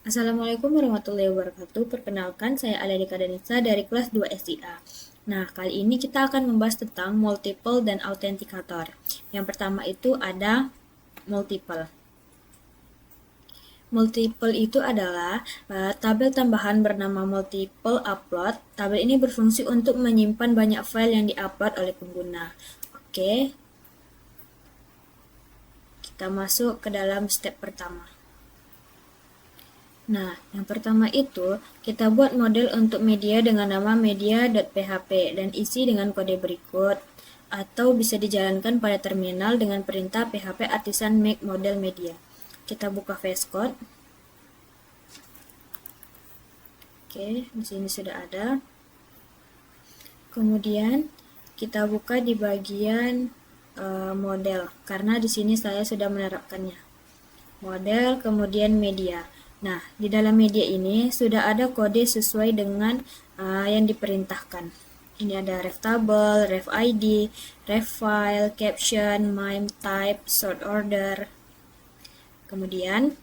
Assalamualaikum warahmatullahi wabarakatuh. Perkenalkan, saya Aladika Danisa dari kelas 2 SIA. Nah, kali ini kita akan membahas tentang multiple dan authenticator. Yang pertama itu ada multiple. Multiple itu adalah tabel tambahan bernama multiple upload. Tabel ini berfungsi untuk menyimpan banyak file yang diupload oleh pengguna. Oke, kita masuk ke dalam step pertama. Nah, yang pertama itu kita buat model untuk media dengan nama media.php dan isi dengan kode berikut, atau bisa dijalankan pada terminal dengan perintah php artisan make model media. Kita buka VS Code. Oke, di sini sudah ada. Kemudian kita buka di bagian model, karena di sini saya sudah menerapkannya. Model, kemudian media. Nah, di dalam media ini sudah ada kode sesuai dengan yang diperintahkan. Ini ada ref table, ref ID, ref file, caption, mime, type, sort order. Kemudian,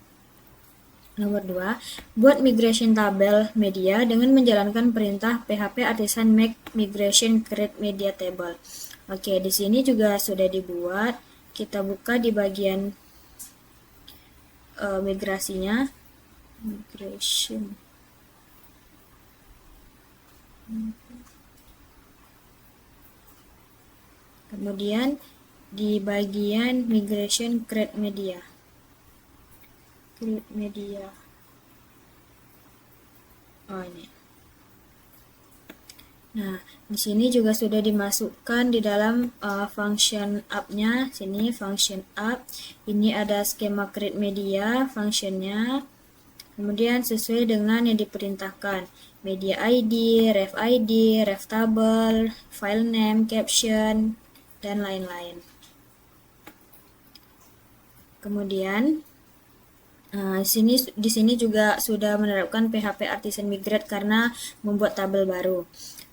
nomor 2, buat migration tabel media dengan menjalankan perintah php artisan make migration create media table. Oke, di sini juga sudah dibuat. Kita buka di bagian migrasinya. Migration. Kemudian di bagian migration create media. Create media. Oh, ini. Nah, di sini juga sudah dimasukkan di dalam function up-nya. Sini function up. Ini ada skema create media, functionnya. Kemudian sesuai dengan yang diperintahkan, media ID, ref table, file name, caption, dan lain-lain. Kemudian di sini juga sudah menerapkan PHP Artisan Migrate karena membuat tabel baru.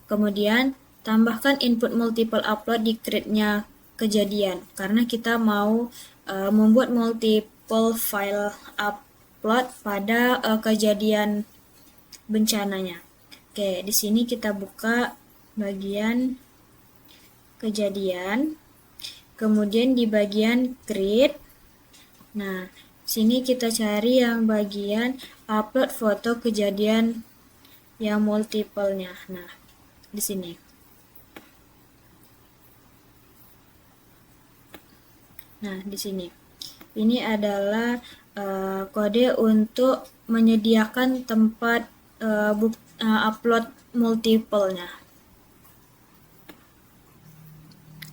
Kemudian tambahkan input multiple upload di create-nya kejadian karena kita mau membuat multiple file upload pada kejadian bencananya. Oke, di sini kita buka bagian kejadian, kemudian di bagian create. Nah, sini kita cari yang bagian upload foto kejadian yang multiple-nya. Nah, di sini. Nah, di sini. Ini adalah kode untuk menyediakan tempat upload multiple-nya.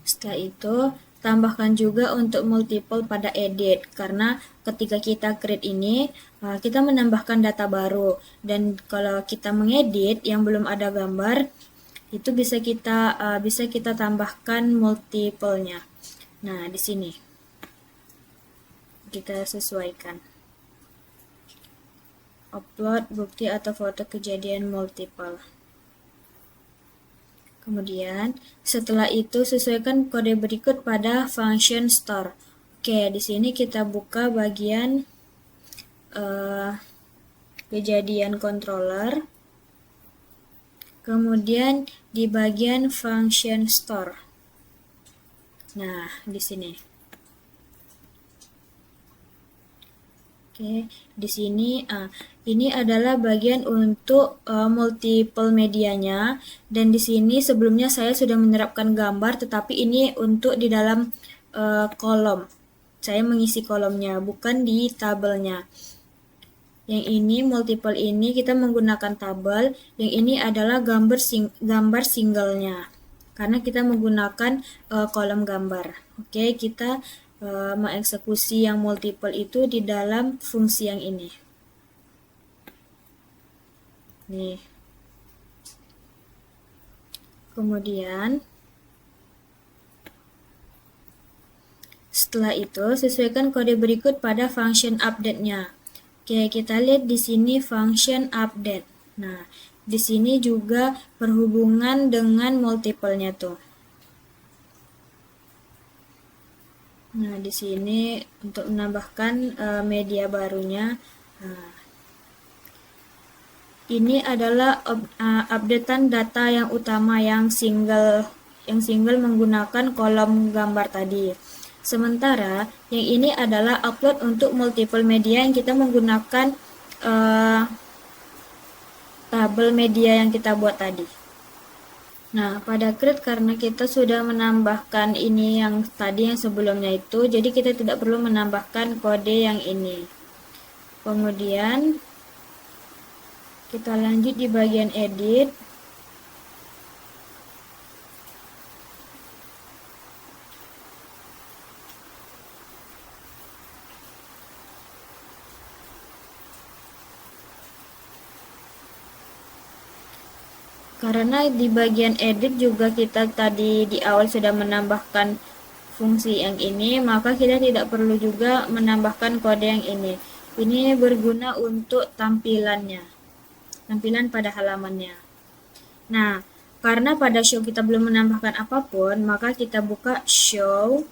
Setelah itu, tambahkan juga untuk multiple pada edit, karena ketika kita create ini, kita menambahkan data baru, dan kalau kita mengedit yang belum ada gambar, itu bisa kita tambahkan multiple-nya. Nah, di sini kita sesuaikan. Upload bukti atau foto kejadian multiple. Kemudian, setelah itu sesuaikan kode berikut pada function store. Oke, di sini kita buka bagian kejadian controller. Kemudian di bagian function store. Nah, di sini. Oke, di sini ini adalah bagian untuk multiple medianya, dan di sini sebelumnya saya sudah menerapkan gambar, tetapi ini untuk di dalam kolom. Saya mengisi kolomnya, bukan di tabelnya. Yang ini multiple ini kita menggunakan tabel, yang ini adalah gambar singlenya, karena kita menggunakan kolom gambar. Oke, kita mengeksekusi yang multiple itu di dalam fungsi yang ini. Nih. Kemudian setelah itu sesuaikan kode berikut pada function update-nya. Oke, kita lihat di sini function update. Nah, di sini juga berhubungan dengan multiple-nya tuh. Nah, di sini untuk menambahkan media barunya. Nah, ini adalah updatean data yang utama yang single menggunakan kolom gambar tadi. Sementara yang ini adalah upload untuk multiple media yang kita menggunakan tabel media yang kita buat tadi. Nah, pada create karena kita sudah menambahkan ini yang tadi yang sebelumnya itu, jadi kita tidak perlu menambahkan kode yang ini. Kemudian kita lanjut di bagian edit. Karena di bagian edit juga kita tadi di awal sudah menambahkan fungsi yang ini, maka kita tidak perlu juga menambahkan kode yang ini. Ini berguna untuk tampilan pada halamannya. Nah, karena pada show kita belum menambahkan apapun, maka kita buka show.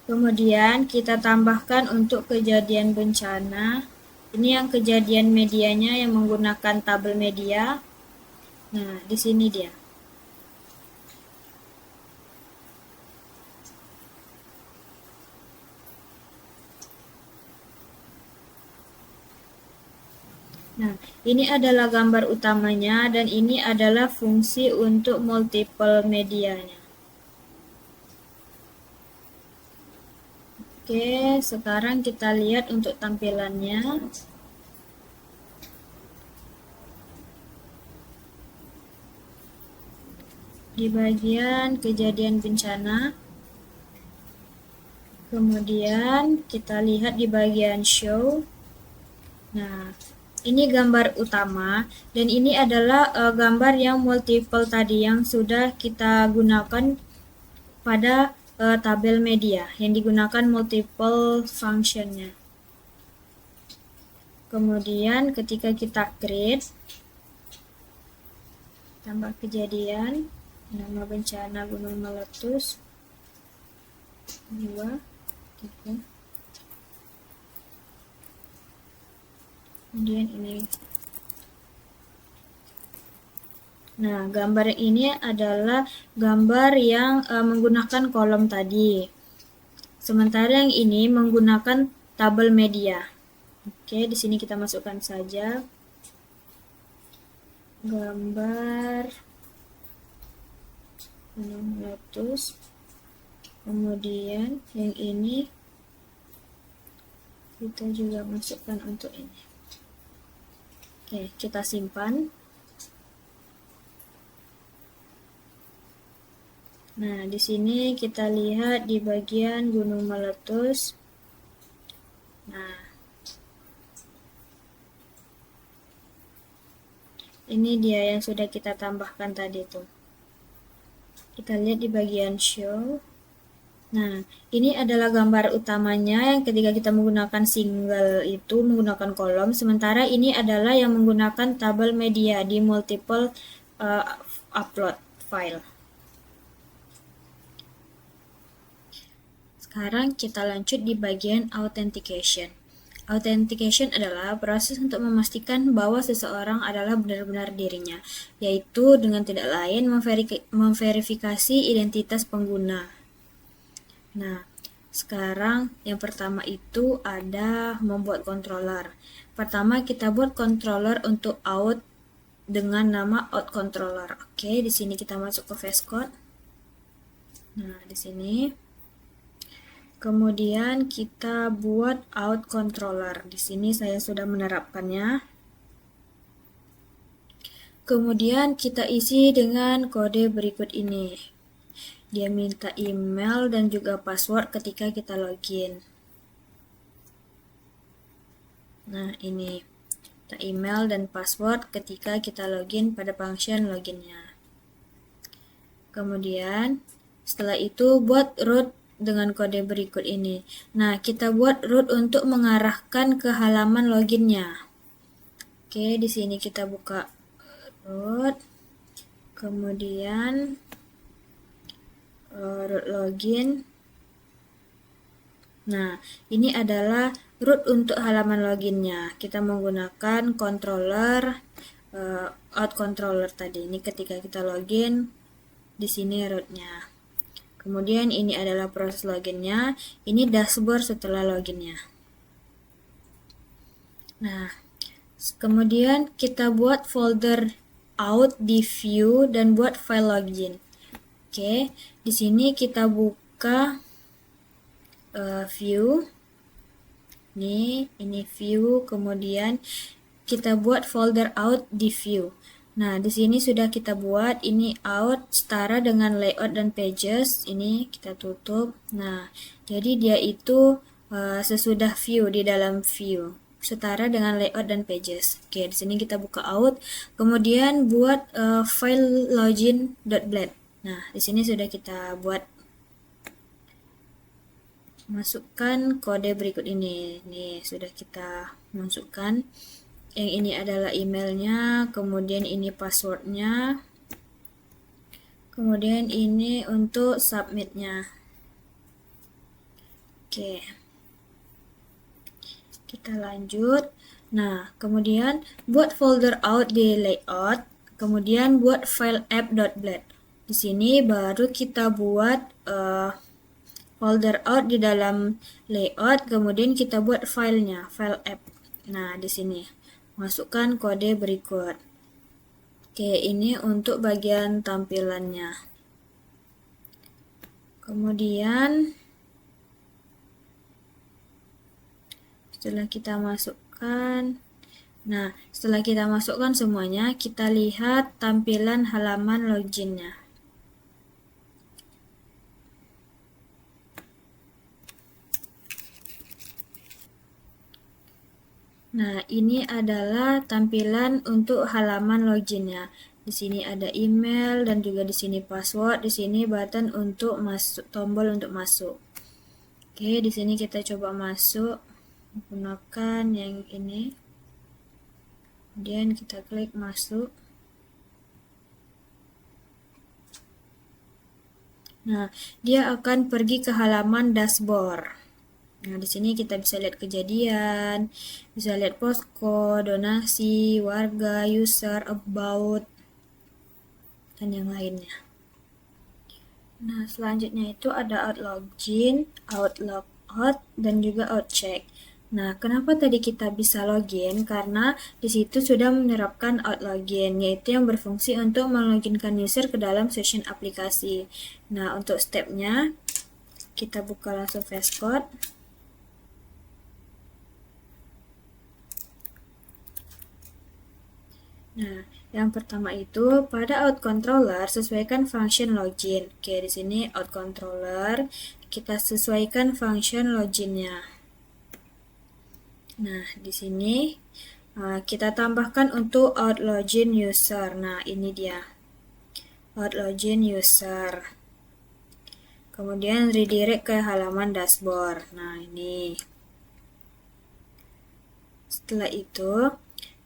Kemudian kita tambahkan untuk kejadian bencana. Ini yang kejadian medianya yang menggunakan tabel media. Nah, di sini dia. Nah, ini adalah gambar utamanya dan ini adalah fungsi untuk multiple medianya. Oke, sekarang kita lihat untuk tampilannya. Di bagian kejadian bencana, kemudian kita lihat di bagian show. Nah, ini gambar utama dan ini adalah gambar yang multiple tadi yang sudah kita gunakan pada tabel media yang digunakan multiple functionnya. Kemudian ketika kita create, tambah kejadian, nama bencana gunung meletus 2, 3. Kemudian ini. Nah, gambar ini adalah gambar yang menggunakan kolom tadi. Sementara yang ini menggunakan tabel media. Oke, di sini kita masukkan saja gambar gunung meletus. Kemudian yang ini kita juga masukkan untuk ini. Oke, kita simpan. Nah, di sini kita lihat di bagian gunung meletus. Nah, ini dia yang sudah kita tambahkan tadi tuh. Kita lihat di bagian show. Nah, ini adalah gambar utamanya yang ketika kita menggunakan single itu menggunakan kolom, sementara ini adalah yang menggunakan tabel media di multiple upload file. Sekarang kita lanjut di bagian authentication. Authentication adalah proses untuk memastikan bahwa seseorang adalah benar-benar dirinya, yaitu dengan tidak lain memverifikasi identitas pengguna. Nah, sekarang yang pertama itu ada membuat controller. Pertama kita buat controller untuk out dengan nama out controller. Oke, di sini kita masuk ke VS Code. Nah, di sini. Kemudian kita buat out controller. Di sini saya sudah menerapkannya. Kemudian kita isi dengan kode berikut ini. Dia minta email dan juga password ketika kita login. Nah, ini. Kita email dan password ketika kita login pada function loginnya. Kemudian, setelah itu buat root dengan kode berikut ini. Nah, kita buat root untuk mengarahkan ke halaman loginnya. Oke, di sini kita buka root. Kemudian root login. Nah, ini adalah root untuk halaman loginnya. Kita menggunakan controller out controller tadi. Ini ketika kita login, di sini rootnya. Kemudian ini adalah proses loginnya. Ini dashboard setelah loginnya. Nah, kemudian kita buat folder out di view dan buat file login. Oke, di sini kita buka view. Ini view, kemudian kita buat folder out di view. Nah, di sini sudah kita buat ini out setara dengan layout dan pages. Ini kita tutup. Nah, jadi dia itu sesudah view di dalam view setara dengan layout dan pages. Oke, di sini kita buka out, kemudian buat file login.blend. Nah, di sini sudah kita buat. Masukkan kode berikut ini. Nih, sudah kita masukkan. Yang ini adalah emailnya, kemudian ini passwordnya, kemudian ini untuk submitnya. Oke, kita lanjut. Nah, kemudian buat folder out di layout, kemudian buat file app.blend. Di sini baru kita buat folder out di dalam layout, kemudian kita buat filenya, file app. Nah, di sini masukkan kode berikut. Oke, ini untuk bagian tampilannya. Kemudian setelah kita masukkan, nah, setelah kita masukkan semuanya, kita lihat tampilan halaman loginnya. Nah, ini adalah tampilan untuk halaman loginnya. Di sini ada email dan juga di sini password, di sini button untuk masuk, tombol untuk masuk. Oke, di sini kita coba masuk menggunakan yang ini. Kemudian kita klik masuk. Nah, dia akan pergi ke halaman dashboard. Nah, di sini kita bisa lihat kejadian, bisa lihat posko, donasi, warga, user, about, dan yang lainnya. Nah, selanjutnya itu ada out login, out logout, dan juga out check. Nah, kenapa tadi kita bisa login? Karena di situ sudah menerapkan out login, yaitu yang berfungsi untuk meloginkan user ke dalam session aplikasi. Nah, untuk stepnya, kita buka langsung VS Code. Nah, yang pertama itu pada out controller sesuaikan function login. Oke, di sini out controller kita sesuaikan function loginnya. Nah, di sini kita tambahkan untuk out login user. Nah, ini dia. Out login user. Kemudian redirect ke halaman dashboard. Nah, ini. Setelah itu,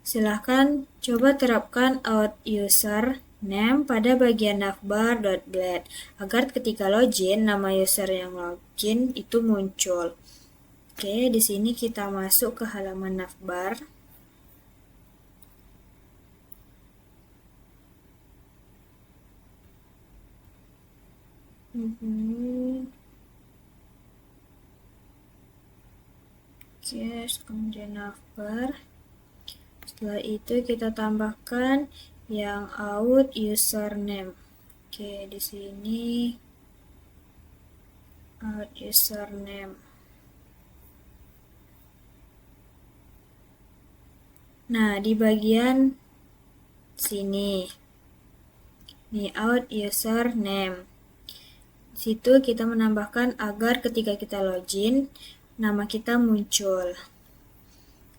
silahkan coba terapkan out user name pada bagian navbar.blend agar ketika login nama user yang login itu muncul. Oke, di sini kita masuk ke halaman navbar. Oke, kemudian navbar. Setelah itu kita tambahkan yang out username. Oke, di sini out username. Nah, di bagian sini, ini out username. Di situ kita menambahkan agar ketika kita login, nama kita muncul.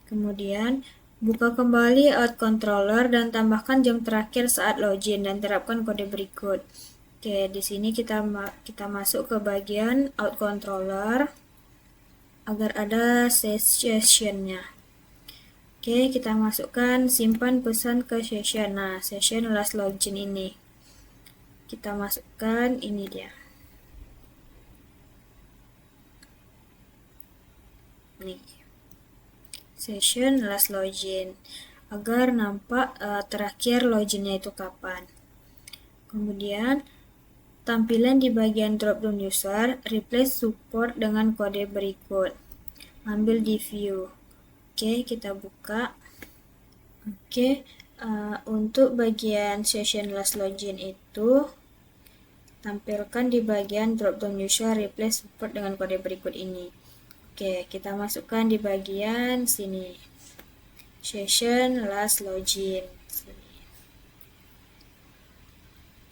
Kemudian buka kembali out controller dan tambahkan jam terakhir saat login dan terapkan kode berikut. Oke, di sini kita masuk ke bagian out controller agar ada sessionnya. Oke, kita masukkan simpan pesan ke session. Nah, session last login ini. Kita masukkan, ini dia. Nih. session last login agar nampak terakhir loginnya itu kapan. Kemudian tampilan di bagian drop-down user, replace support dengan kode berikut. Ambil di view. Oke, kita buka. Oke, untuk bagian session last login itu tampilkan di bagian drop-down user, replace support dengan kode berikut ini. Oke, kita masukkan di bagian sini. Session last login.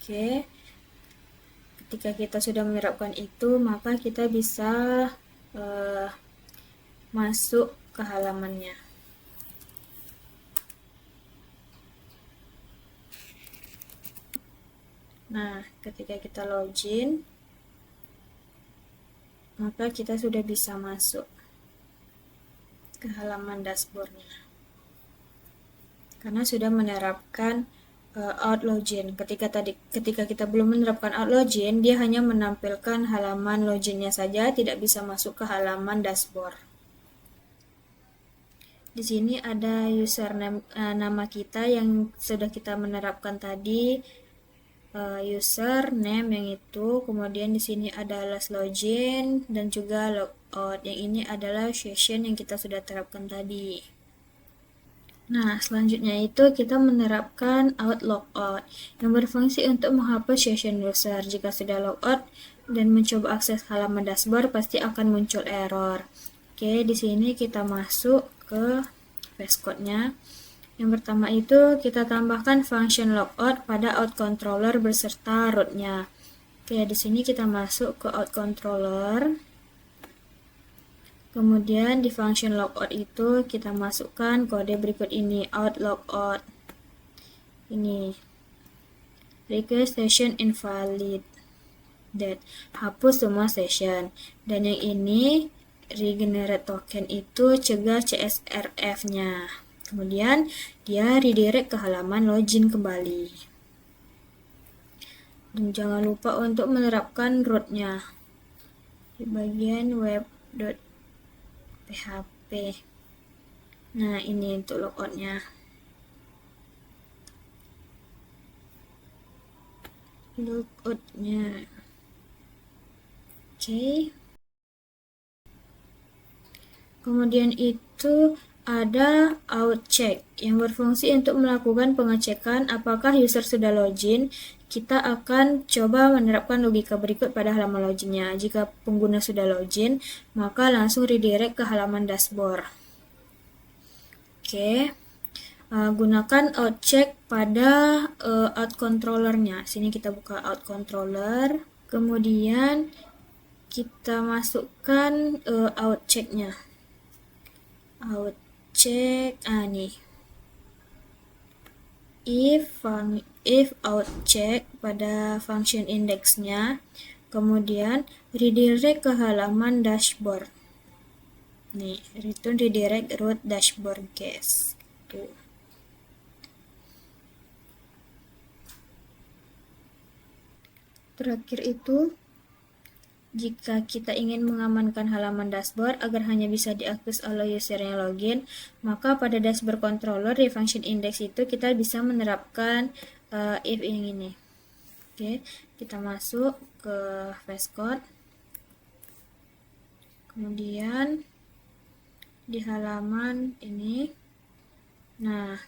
Oke. Ketika kita sudah menerapkan itu, maka kita bisa masuk ke halamannya. Nah, ketika kita login, maka kita sudah bisa masuk ke halaman dashboardnya. Karena sudah menerapkan out login. Ketika kita belum menerapkan out login, dia hanya menampilkan halaman loginnya saja, tidak bisa masuk ke halaman dashboard. Di sini ada username, nama kita yang sudah kita menerapkan tadi, username yang itu. Kemudian di sini ada last login dan juga logout. Yang ini adalah session yang kita sudah terapkan tadi. Nah, selanjutnya itu kita menerapkan out logout yang berfungsi untuk menghapus session user. Jika sudah logout dan mencoba akses halaman dashboard, pasti akan muncul error. Oke, di sini kita masuk ke passcode-nya. Yang pertama itu kita tambahkan function logout pada out controller beserta root-nya. Oke, di sini kita masuk ke out controller. Kemudian di function logout itu kita masukkan kode berikut ini, out logout. Ini request session invalid. Hapus semua session. Dan yang ini regenerate token itu cegah CSRF-nya. Kemudian dia redirect ke halaman login kembali. Dan jangan lupa untuk menerapkan root-nya di bagian web.php. Nah, ini untuk logout-nya. Logout-nya. Oke. Kemudian itu ada out check yang berfungsi untuk melakukan pengecekan apakah user sudah login. Kita akan coba menerapkan logika berikut pada halaman loginnya. Jika pengguna sudah login, maka langsung redirect ke halaman dashboard. Oke, gunakan out check pada out controllernya. Sini kita buka out controller, kemudian kita masukkan out checknya. Out check, nih. If out check pada function indexnya, kemudian redirect ke halaman dashboard. Nih, return redirect root dashboard guys. Tuh. Terakhir itu, jika kita ingin mengamankan halaman dashboard agar hanya bisa diakses oleh user yang login, maka pada dashboard controller di function index itu kita bisa menerapkan if yang ini. Oke, kita masuk ke passcode. Kemudian di halaman ini, nah,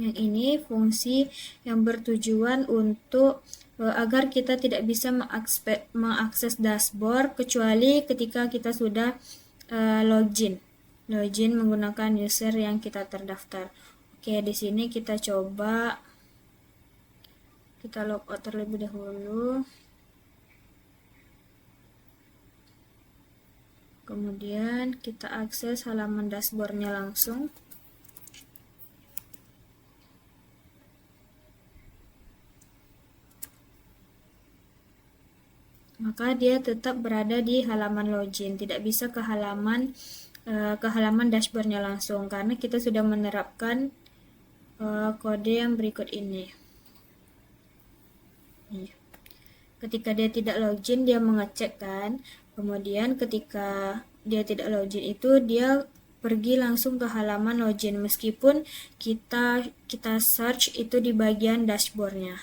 yang ini fungsi yang bertujuan untuk agar kita tidak bisa mengakses dashboard kecuali ketika kita sudah login menggunakan user yang kita terdaftar. Oke, di sini kita coba kita logout terlebih dahulu. Kemudian kita akses halaman dashboardnya langsung. Maka dia tetap berada di halaman login, tidak bisa ke halaman dashboardnya langsung karena kita sudah menerapkan kode yang berikut ini. Ketika dia tidak login, dia mengecek kan. Kemudian ketika dia tidak login itu dia pergi langsung ke halaman login meskipun kita search itu di bagian dashboardnya.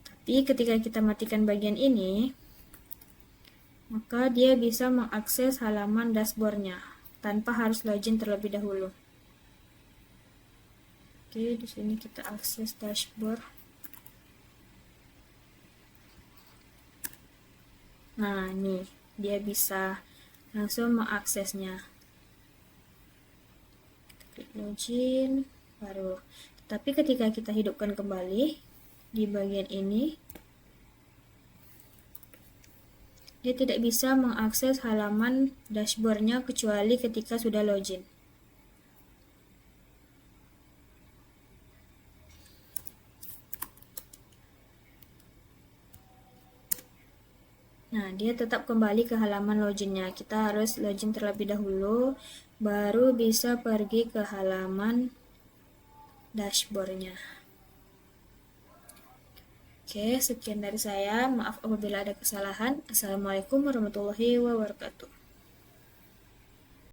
Tapi ketika kita matikan bagian ini, maka dia bisa mengakses halaman dashboardnya tanpa harus login terlebih dahulu. Oke, di sini kita akses dashboard. Nah, nih dia bisa langsung mengaksesnya. Klik login, baru. Tapi ketika kita hidupkan kembali di bagian ini, dia tidak bisa mengakses halaman dashboardnya kecuali ketika sudah login. Nah, dia tetap kembali ke halaman loginnya. Kita harus login terlebih dahulu, baru bisa pergi ke halaman dashboardnya. Oke, sekian dari saya. Maaf apabila ada kesalahan. Assalamualaikum warahmatullahi wabarakatuh.